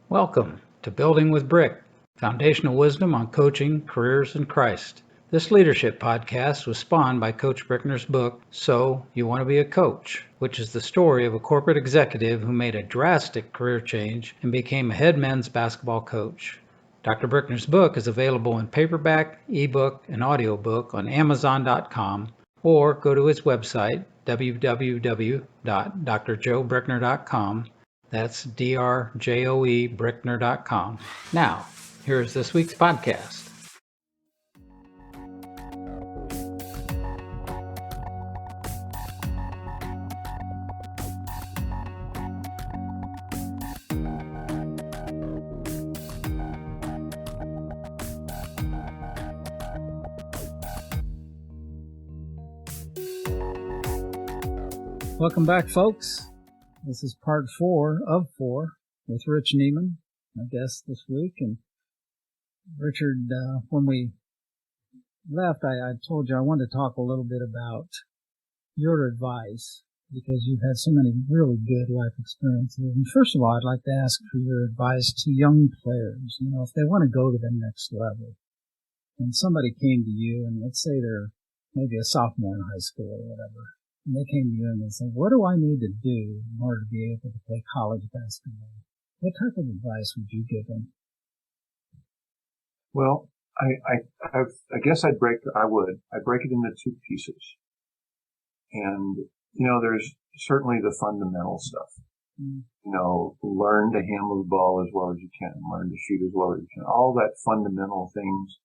Welcome to Building with Brick, foundational wisdom on coaching, careers, and Christ. This leadership podcast was spawned by Coach Brickner's book, So You Want to Be a Coach, which is the story of a corporate executive who made a drastic career change and became a head men's basketball coach. Dr. Brickner's book is available in paperback, ebook, and audiobook on Amazon.com, or go to his website, www.drjoebrickner.com. That's DRJOE Brickner.com. Now, here's this week's podcast. Welcome back, folks. This is part 4 of 4 with Rich Niemann, my guest this week. And Richard, when we left, I told you I wanted to talk a little bit about your advice because you've had so many really good life experiences. And first of all, I'd like to ask for your advice to young players. You know, if they want to go to the next level, and somebody came to you, and let's say they're maybe a sophomore in high school or whatever, and they came to you and they said, what do I need to do in order to be able to play college basketball? What type of advice would you give them? Well, I guess I'd break it into two pieces. And, there's certainly the fundamental stuff. Learn to handle the ball as well as you can, learn to shoot as well as you can. All that fundamental things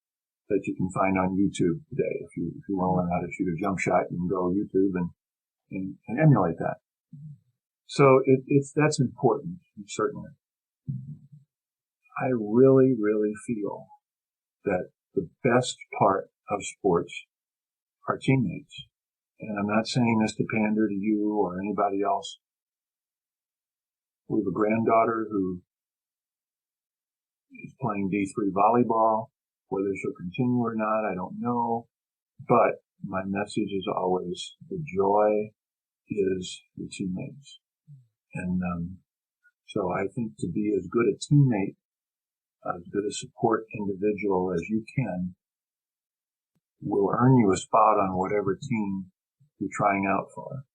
that you can find on YouTube today. If you want to learn how to shoot a jump shot, you can go to YouTube and emulate that. So that's important, certainly. I really, really feel that the best part of sports are teammates. And I'm not saying this to pander to you or anybody else. We have a granddaughter who is playing D3 volleyball. Whether she'll continue or not, I don't know. But my message is always the joy is the teammates. And so I think to be as good a teammate, as good a support individual as you can, will earn you a spot on whatever team you're trying out for.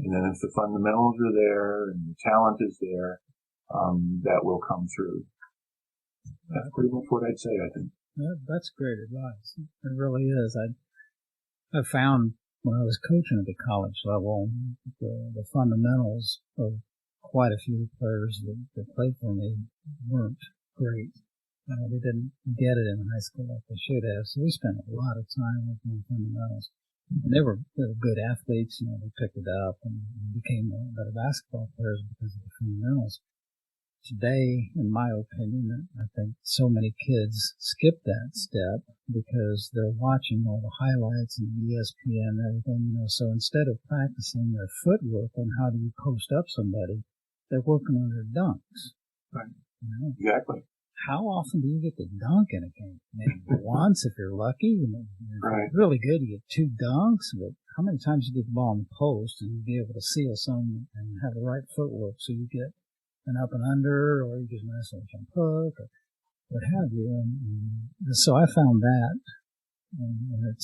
And then if the fundamentals are there and the talent is there, that will come through. That's pretty much what I'd say, I think. That's great advice. It really is. I found when I was coaching at the college level, the fundamentals of quite a few players that played for me weren't great. They didn't get it in high school like they should have. So we spent a lot of time working on fundamentals. And they were good athletes. They picked it up and became better basketball players because of the fundamentals. Today, in my opinion, I think so many kids skip that step because they're watching all the highlights and ESPN and everything, So instead of practicing their footwork on how do you post up somebody, they're working on their dunks. Right. Exactly. How often do you get to dunk in a game? Maybe once if you're lucky. Right. Really good, you get 2 dunks, but how many times you get the ball in the post and be able to seal some and have the right footwork so you get an up and under, or you get a nice little jump hook, or what have you. And so I found that, and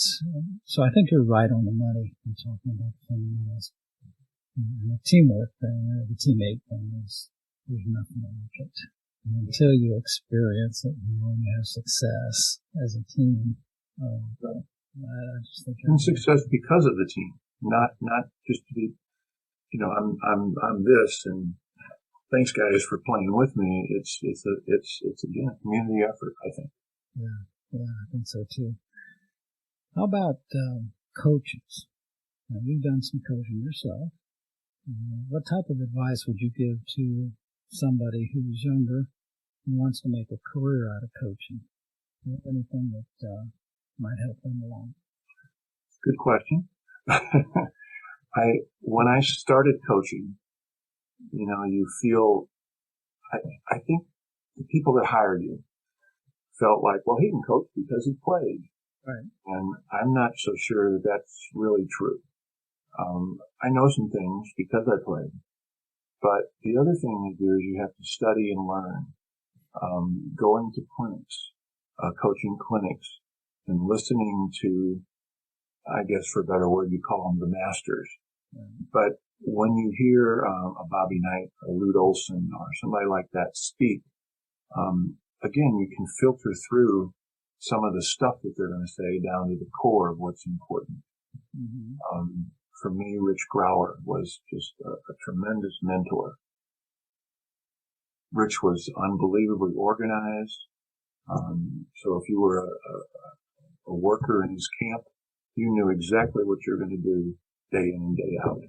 so I think you're right on the money in talking about the fundamentals. And the teamwork thing, or the teammate thing, there's nothing like it. And until you experience it, and you have success as a team, I just think. And success because of the team, not just to be, I'm this and thanks guys for playing with me. It's again a community effort, I think. Yeah, I think so too. How about coaches? Now, you've done some coaching yourself. What type of advice would you give to somebody who's younger and wants to make a career out of coaching? Anything that might help them along? Good question. When I started coaching, you feel, I think the people that hired you felt like, well, he can coach because he played. Right. And I'm not so sure that that's really true. I know some things because I played. But the other thing you do is you have to study and learn, going to clinics, coaching clinics, and listening to, I guess for a better word, you call them the masters. But when you hear a Bobby Knight, a Lute Olson, or somebody like that speak, again, you can filter through some of the stuff that they're going to say down to the core of what's important. For me, Rich Grauer was just a tremendous mentor. Rich was unbelievably organized. So if you were a worker in his camp, you knew exactly what you're going to do day in and day out.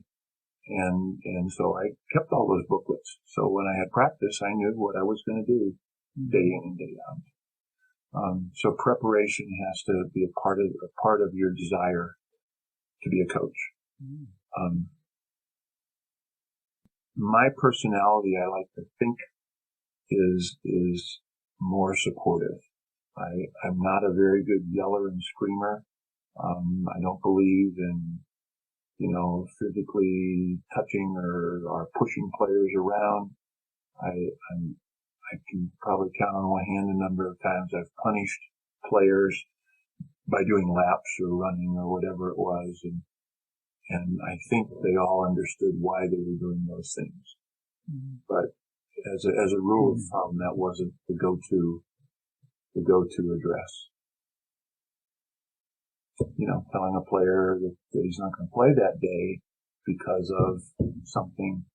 And so I kept all those booklets. So when I had practice, I knew what I was going to do day in and day out. So preparation has to be a part of your desire to be a coach. My personality, I like to think, is more supportive. I'm not a very good yeller and screamer. I don't believe in, physically touching or pushing players around. I can probably count on one hand the number of times I've punished players by doing laps or running or whatever it was. And I think they all understood why they were doing those things. But as a rule of thumb, that wasn't the go-to address. Telling a player that he's not going to play that day because of something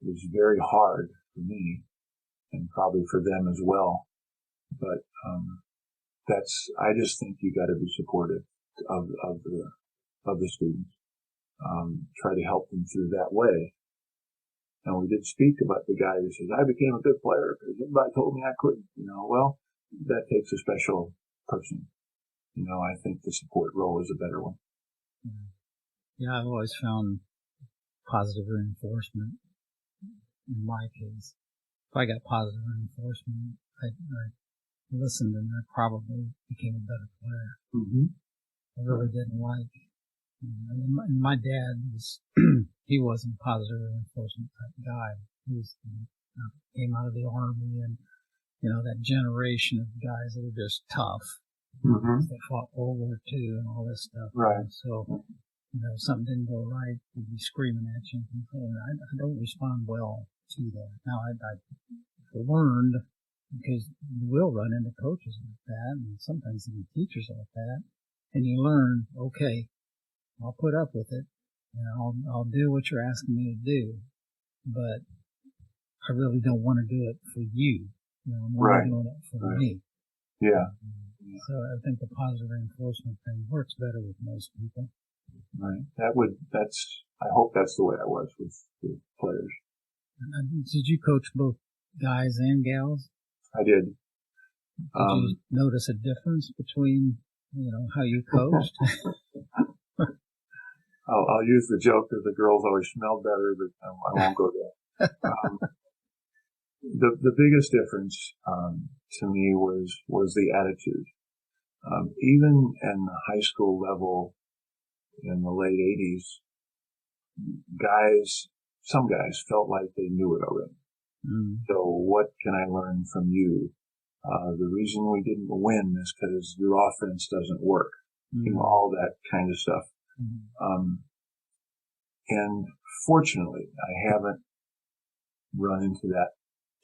was very hard for me and probably for them as well. But, I just think you got to be supportive of the students. Try to help them through that way. And we did speak about the guy who says, I became a good player because everybody told me I couldn't. Well, that takes a special person. I think the support role is a better one. Yeah, I've always found positive reinforcement in my case. If I got positive reinforcement, I listened and I probably became a better player. I really didn't like. And my dad he wasn't a positive reinforcement type guy. He came out of the Army and, that generation of guys that were just tough. They fought World War II and all this stuff. Right. So, if something didn't go right, they'd be screaming at you and complaining. I don't respond well to that. Now, I learned, because you will run into coaches like that, and sometimes even teachers like that, and you learn, okay, I'll put up with it, and I'll do what you're asking me to do, but I really don't want to do it for you. I'm only doing it for me. Yeah. So I think the positive reinforcement thing works better with most people. Right. I hope that's the way I was with players. Did you coach both guys and gals? I did. Did you notice a difference between, how you coached? I'll use the joke that the girls always smelled better, but I won't go there. The biggest difference, to me was the attitude. Even in the high school level in the late 80s, some guys felt like they knew it already. So what can I learn from you? The reason we didn't win is because your offense doesn't work. All that kind of stuff. And fortunately, I haven't run into that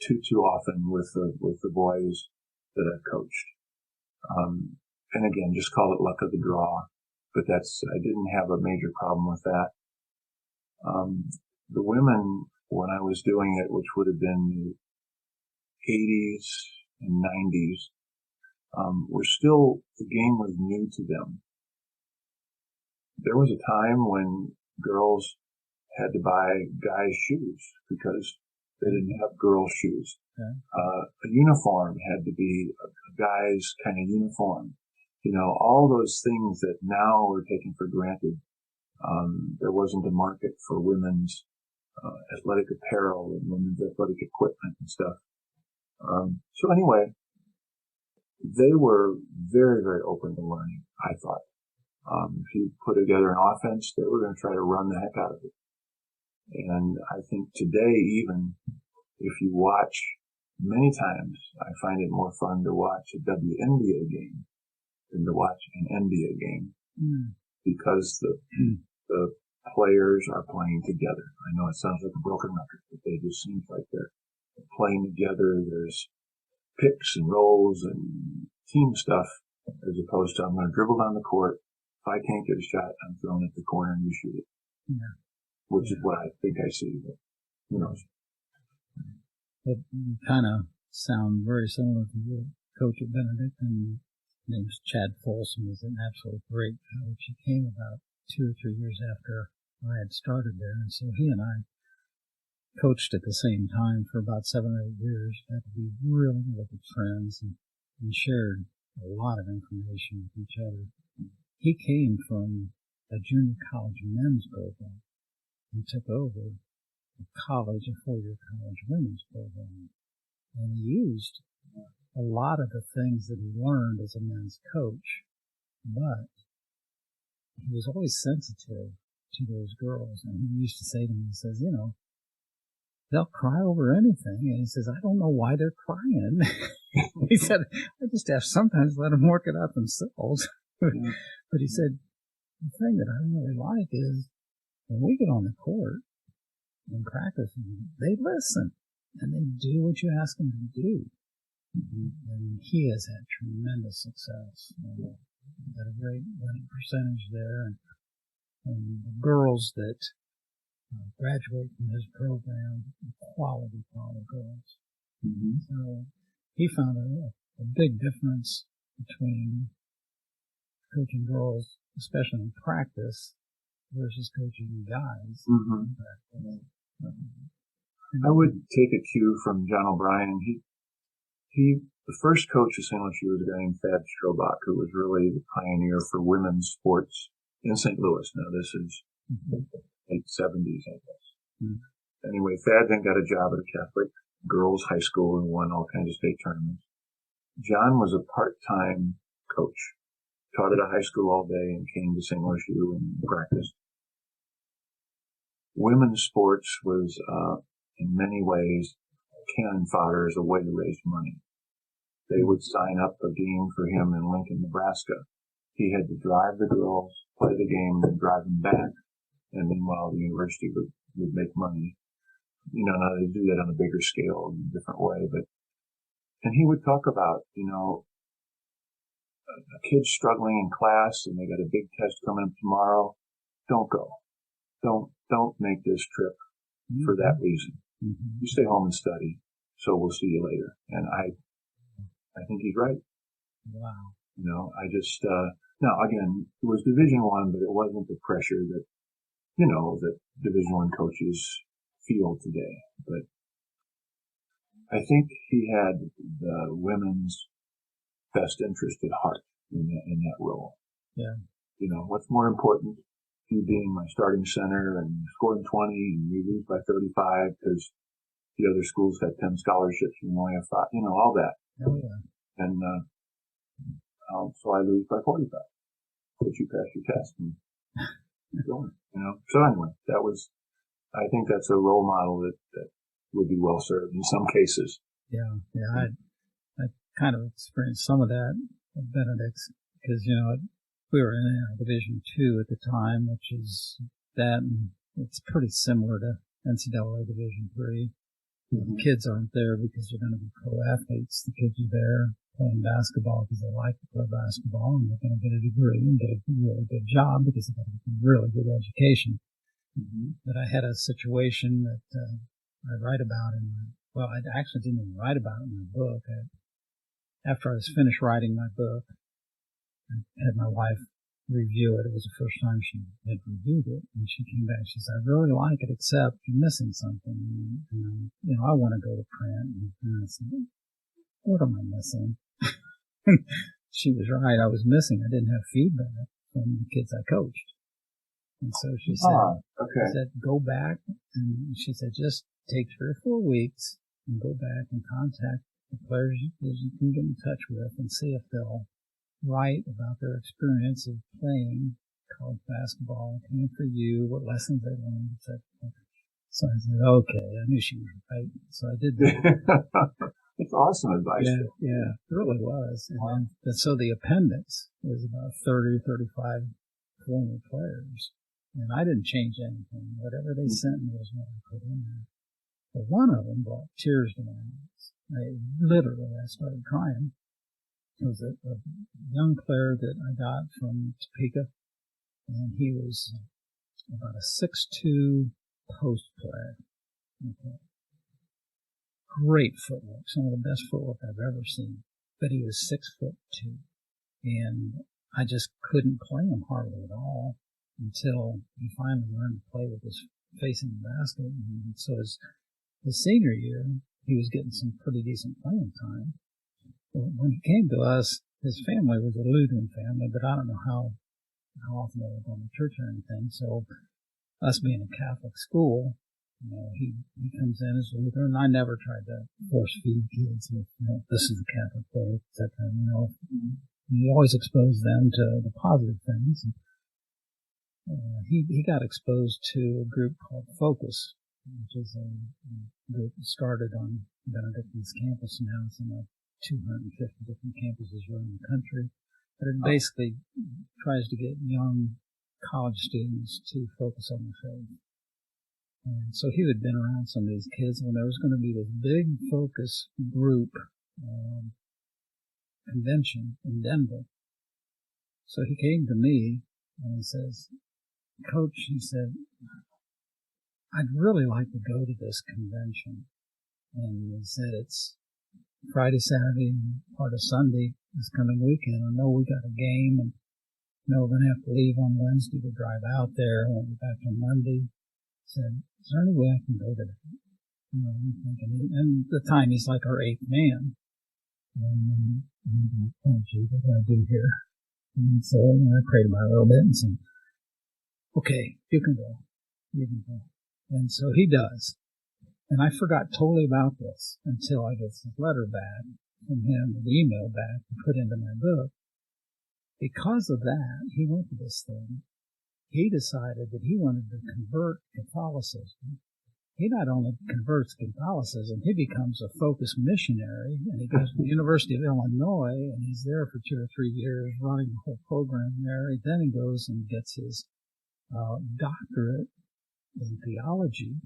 too often with the boys that I've coached. And again, just call it luck of the draw, but I didn't have a major problem with that. The women, when I was doing it, which would have been the 80s and 90s, the game was new to them. There was a time when girls had to buy guys' shoes because they didn't have girls' shoes. A uniform had to be a guy's kind of uniform. All those things that now are taken for granted. There wasn't a market for women's athletic apparel and women's athletic equipment and stuff. So anyway, they were very, very open to learning, I thought. If you put together an offense, they were going to try to run the heck out of it. And I think today, even if you watch, many times I find it more fun to watch a WNBA game than to watch an NBA game because the players are playing together. I know it sounds like a broken record, but they just seem like they're playing together. There's picks and rolls and team stuff as opposed to I'm going to dribble down the court. If I can't get a shot, I'm throwing it to the corner and you shoot it. Yeah. Which is what I think I see. But who knows? It kind of sound very similar to your coach at Benedict, and his name's Chad Folsom. He's an absolute great coach. He came about 2 or 3 years after I had started there, and so he and I coached at the same time for about 7 or 8 years. Got to be really good friends and shared a lot of information with each other. He came from a junior college men's program and took over a 4-year college women's program. And he used a lot of the things that he learned as a men's coach, but he was always sensitive to those girls. And he used to say to me, he says, they'll cry over anything. And he says, I don't know why they're crying. He said, I just have sometimes let them work it out themselves. But he said, the thing that I really like is when we get on the court and practice, they listen and they do what you ask them to do. And he has had tremendous success. Got a great winning percentage there. And the girls that graduate from his program, quality girls. So he found a big difference between coaching girls, especially in practice, versus coaching guys. I would take a cue from John O'Brien. The first coach of St. Louis was a guy named Thad Strobach, who was really the pioneer for women's sports in St. Louis. Now, this is late 70s, I guess. Anyway, Thad then got a job at a Catholic girls' high school and won all kinds of state tournaments. John was a part-time coach, taught at a high school all day and came to St. Louis U and practiced. Women's sports was, in many ways, cannon fodder as a way to raise money. They would sign up a game for him in Lincoln, Nebraska. He had to drive the girls, play the game, and drive them back. And meanwhile, the university would make money. Now they do that on a bigger scale in a different way. And he would talk about, a kid's struggling in class and they got a big test coming up tomorrow. Don't go. Don't make this trip for that reason. You stay home and study. So we'll see you later. And I think he's right. Wow. I just, now again, it was Division I, but it wasn't the pressure that, that Division I coaches feel today. But I think he had the women's best interest at heart in that role. Yeah. What's more important? You being my starting center and scoring 20 and you lose by 35 because the other schools had 10 scholarships and you only have 5, all that. Oh, yeah. And, so I lose by 45. But you pass your test and keep going, So anyway, I think that's a role model that would be well served in some cases. Yeah. I kind of experienced some of that at Benedict's because, we were in Division II at the time, which is that, and it's pretty similar to NCAA Division III. The kids aren't there because they're going to be pro athletes. The kids are there playing basketball because they like to play basketball and they're going to get a degree and get a really good job because they got a really good education. But I had a situation that I write about I actually didn't even write about it in my book. After I was finished writing my book, I had my wife review it. It was the first time she had reviewed it, and she came back. She said, "I really like it, except you're missing something." And I want to go to print. And I said, "What am I missing?" She was right. I was missing. I didn't have feedback from the kids I coached. And so she said, "Go back." And she said, "Just take 3 or 4 weeks and go back and contact the players you can get in touch with and see if they'll write about their experience of playing college basketball, playing for you, what lessons they learned, etc." So I said, okay, I knew she was right. So I did that. It's awesome advice. Yeah, it really was. And so the appendix is about 30, 35 former players. And I didn't change anything. Whatever they sent me was what I put in there. But one of them brought tears to my eyes. I started crying. It was a young player that I got from Topeka, and he was about a 6'2" post player. Okay. Great footwork, some of the best footwork I've ever seen. But he was 6'2", and I just couldn't play him hardly at all until he finally learned to play with his facing the basket. And so his senior year, he was getting some pretty decent playing time. But when he came to us, his family was a Lutheran family, but I don't know how often they were going to church or anything. So us being a Catholic school, he comes in as a Lutheran. I never tried to force feed kids with, this is the Catholic faith, etc. He always exposed them to the positive things. He got exposed to a group called Focus, which is a group that started on Benedictine's campus now. It's in 250 different campuses around the country. But it basically tries to get young college students to focus on the faith. And so he had been around some of these kids when there was going to be this big Focus group convention in Denver. So he came to me and he says, Coach, he said, I'd really like to go to this convention. And he said, it's Friday, Saturday, and part of Sunday this coming weekend. I know we got a game, and we're going to have to leave on Wednesday to drive out there. We'll be back on Monday. He said, is there any way I can go to that? I'm thinking, and at the time he's like our eighth man. And I'm like, oh, gee, what do I do here? And so I prayed about it a little bit and said, okay, you can go. And so he does. And I forgot totally about this until I get this letter back from him, the email back, to put into my book. Because of that, he went to this thing. He decided that he wanted to convert Catholicism. He not only converts Catholicism, he becomes a Focus missionary, and he goes to the University of Illinois, and he's there for 2 or 3 years running the whole program there. And then he goes and gets his doctorate in theology.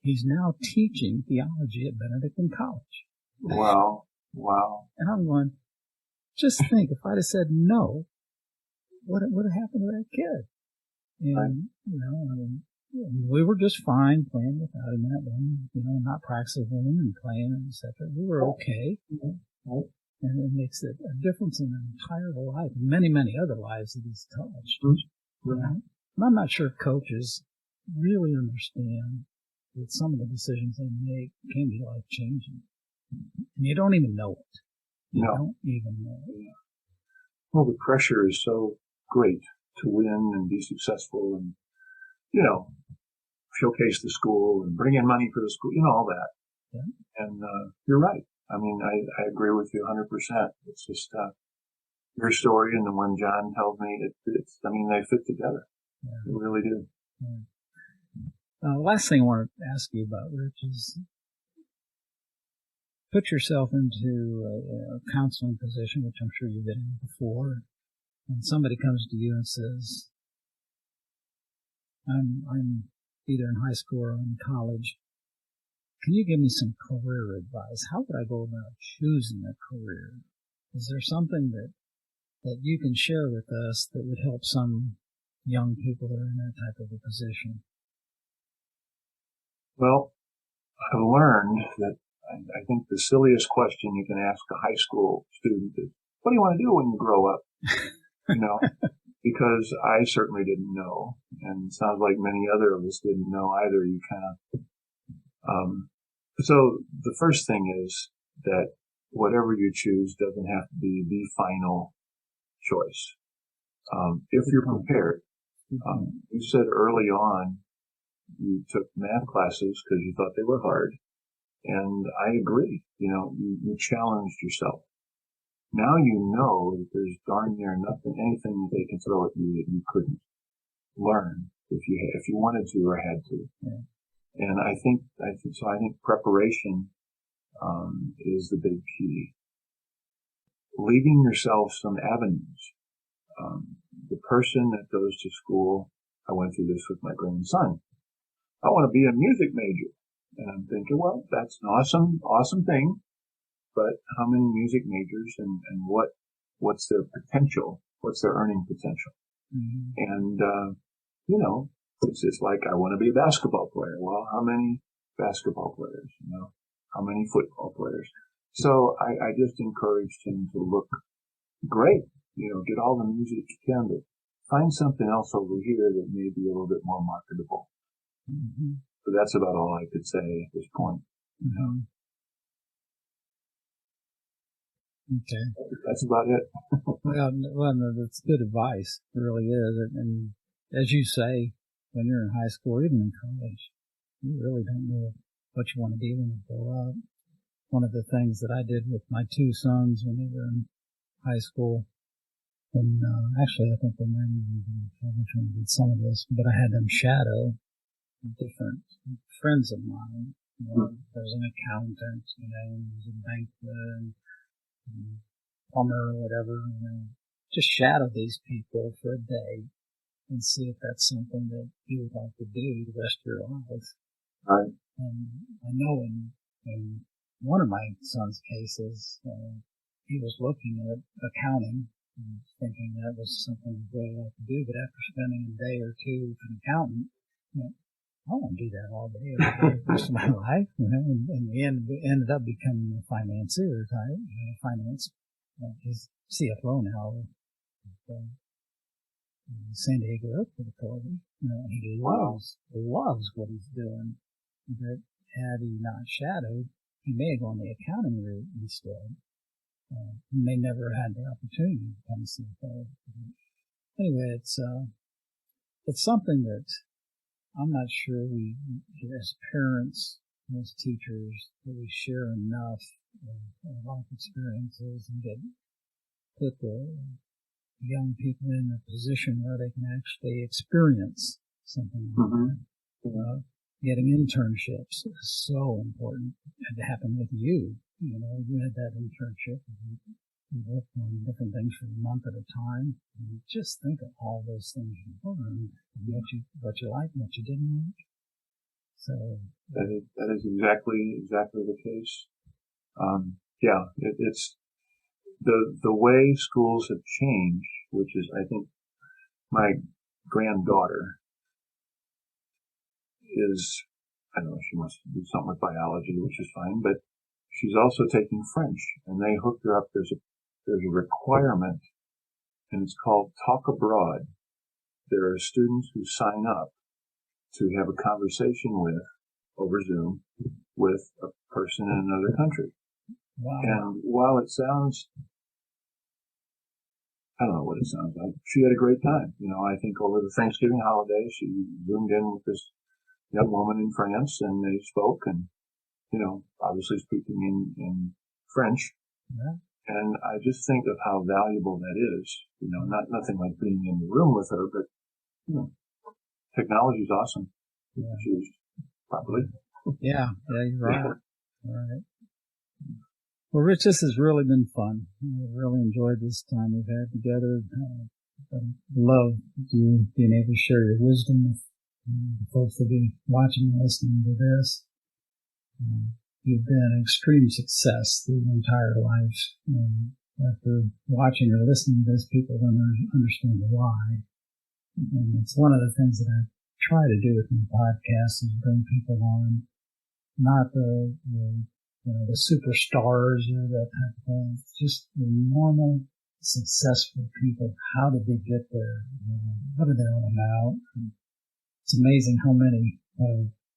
He's now teaching theology at Benedictine College. Wow. And I'm going, just think, if I'd have said no, what would have happened to that kid? And, we were just fine playing without him that one, not practicing and playing, etc. We were okay. And it makes a difference in an entire life, many, many other lives that he's touched. And I'm not sure coaches really understand that some of the decisions they make can be life-changing. And you don't even know it. You don't even know it. Well, the pressure is so great to win and be successful and, showcase the school and bring in money for the school, all that. Yeah. And you're right. I mean, I agree with you 100%. It's just your story and the one John told me, they fit together. Yeah. They really do. Yeah. Last thing I want to ask you about, Rich, is put yourself into a counseling position, which I'm sure you've been in before, and somebody comes to you and says, I'm either in high school or in college. Can you give me some career advice? How would I go about choosing a career? Is there something that you can share with us that would help some young people that are in that type of a position? Well, I've learned that I think the silliest question you can ask a high school student is, what do you want to do when you grow up? Because I certainly didn't know, and it sounds like many other of us didn't know either. You kind of, so the first thing is that whatever you choose doesn't have to be the final choice. If you're prepared, you said early on you took math classes because you thought they were hard, and I agree. You challenged yourself. Now you know that there's darn near anything that they can throw at you that you couldn't learn if you wanted to or had to. Yeah. And I think preparation, is the big key. Leaving yourself some avenues. The person that goes to school, I went through this with my grandson. I want to be a music major. And I'm thinking, well, that's an awesome thing. But how many music majors and what's their potential? What's their earning potential? Mm-hmm. And, it's just like, I want to be a basketball player. Well, how many basketball players? How many football players? So I just encouraged him to look great, get all the music you can, but find something else over here that may be a little bit more marketable. Mm-hmm. So that's about all I could say at this point. Mm-hmm. Okay. That's about it. Well, that's good advice. It really is. And as you say, when you're in high school, even in college, you really don't know what you want to be when you grow up. One of the things that I did with my two sons when they were in high school, and actually I think they might even be in college when I did some of this, but I had them shadow different friends of mine. There's an accountant, there's a banker, plumber or whatever, just shadow these people for a day and see if that's something that you would like to do the rest of your life. Right. And I know in one of my son's cases, he was looking at accounting and thinking that was something he'd really like to do, but after spending a day or two with an accountant, I want to do that all day, every day, the rest of my life, and in the end, we ended up becoming a financier type, finance. He's CFO now at San Diego Airport Authority. He loves what he's doing. But had he not shadowed, he may have gone the accounting route instead. He may never have had the opportunity to become CFO. Anyway, it's something that I'm not sure we, as parents, as teachers, that we share enough of life experiences and put the young people in a position where they can actually experience something like that. Getting internships is so important. It had to happen with you. You had that internship. You worked on different things for a month at a time. And just think of all those things you learned, and what you liked, what you didn't like. So that is exactly the case. It's the way schools have changed, which is, I think, my granddaughter is, I don't know, she wants to do something with biology, which is fine, but she's also taking French, and they hooked her up. There's a requirement, and it's called Talk Abroad. There are students who sign up to have a conversation over Zoom with a person in another country. Wow. And while it sounds, I don't know what it sounds like, she had a great time. I think over the Thanksgiving holiday, she zoomed in with this young woman in France, and they spoke, and obviously speaking in French. Yeah. And I just think of how valuable that is. Nothing like being in the room with her, but technology is awesome. Yeah. It's used properly. Yeah, you're right. All right. Well, Rich, this has really been fun. I really enjoyed this time we've had together. I love you being able to share your wisdom with the folks that be watching and listening to this. You've been an extreme success through your entire life. After watching or listening to this, people don't understand why. And it's one of the things that I try to do with my podcast is bring people on, not the superstars or that type of thing. It's just the normal, successful people. How did they get there? What are they all about? And it's amazing how many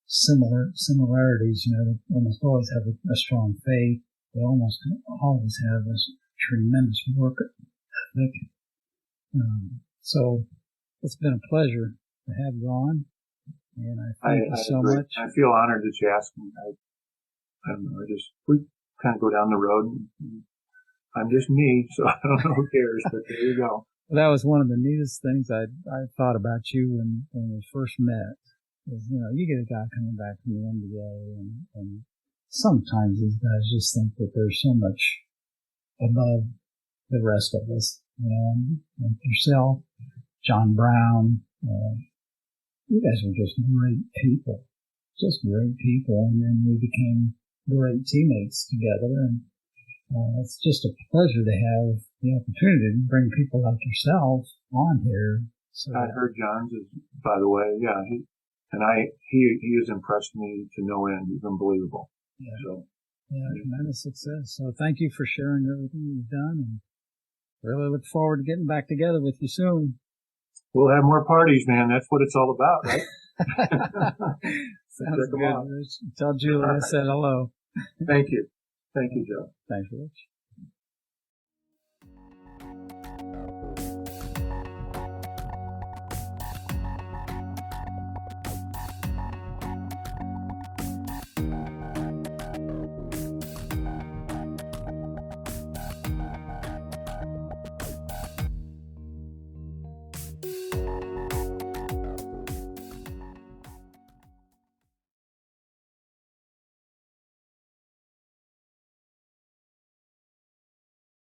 similarities. They almost always have a strong faith. They almost always have this tremendous work ethic. So it's been a pleasure to have you on, and I thank you so much. I feel honored that you asked me. I don't know. We kind of go down the road. I'm just me, so I don't know who cares, but there you go. Well, that was one of the neatest things I thought about you when we first met. 'Cause, you get a guy coming back from the NBA, and sometimes these guys just think that they're so much above the rest of us. Like yourself, John Brown, you guys were just great people, and then we became great teammates together, and it's just a pleasure to have the opportunity to bring people like yourself on here. So I heard John's, by the way, yeah, he has impressed me to no end. He's unbelievable. Yeah. So, tremendous success. So thank you for sharing everything you've done, and really look forward to getting back together with you soon. We'll have more parties, man. That's what it's all about, right? Sounds good, Rich. Tell Julie I said hello. Thank you. Thank you, Joe. Thanks, Rich.